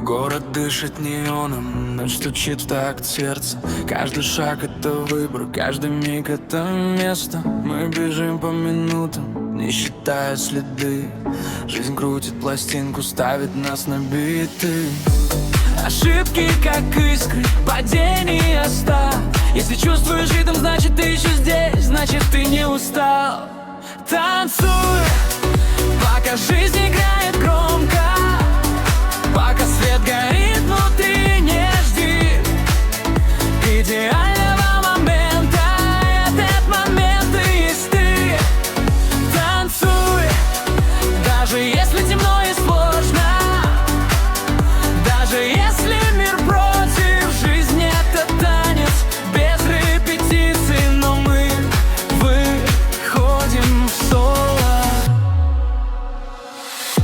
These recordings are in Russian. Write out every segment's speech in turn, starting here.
Город дышит неоном, ночь стучит в такт сердца. Каждый шаг — это выбор, каждый миг — это место. Мы бежим по минутам, не считая следы. Жизнь крутит пластинку, ставит нас на биты. Ошибки, как искры, падения ста. Если чувствуешь ритм, значит ты еще здесь, значит ты не устал. Танцуй, пока жизнь играет громко, пока свет горит внутри, не жди идеального момента. Этот момент и есть ты. Танцуй, даже если темно и сложно, даже если мир против, жизнь это танец без репетиций, но мы выходим в соло.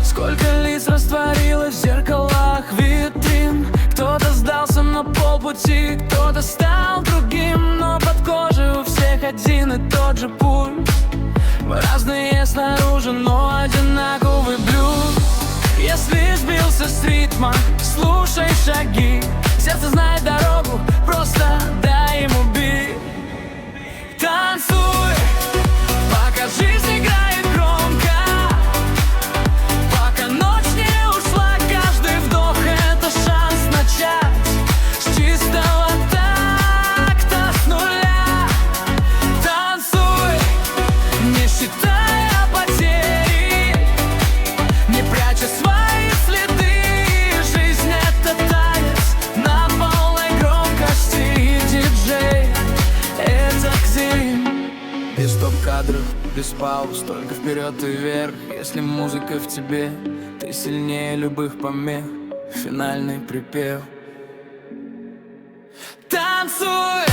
Сколько лиц растворилось в зеркалах витрин. Кто-то сдался на полпути, кто-то стал другим, но под кожей у всех один и тот же пульс. Мы разные снаружи, но одинаковый блюз. Если сбился с ритма, слушай шаги. Сердце знает дорогу, просто дай ему бит. Танцуй, пока жизнь играет громко, пока ночь не ушла. Каждый вдох — это шанс начать с чистого такта, с нуля. Танцуй, не считая потери, не пряча свои следы. Жизнь это танец на полной громкости, и диджей — это где. Без стоп-кадров, без пауз, только вперед и вверх. Если музыка в тебе, ты сильнее любых помех. Финальный припев. Танцуй!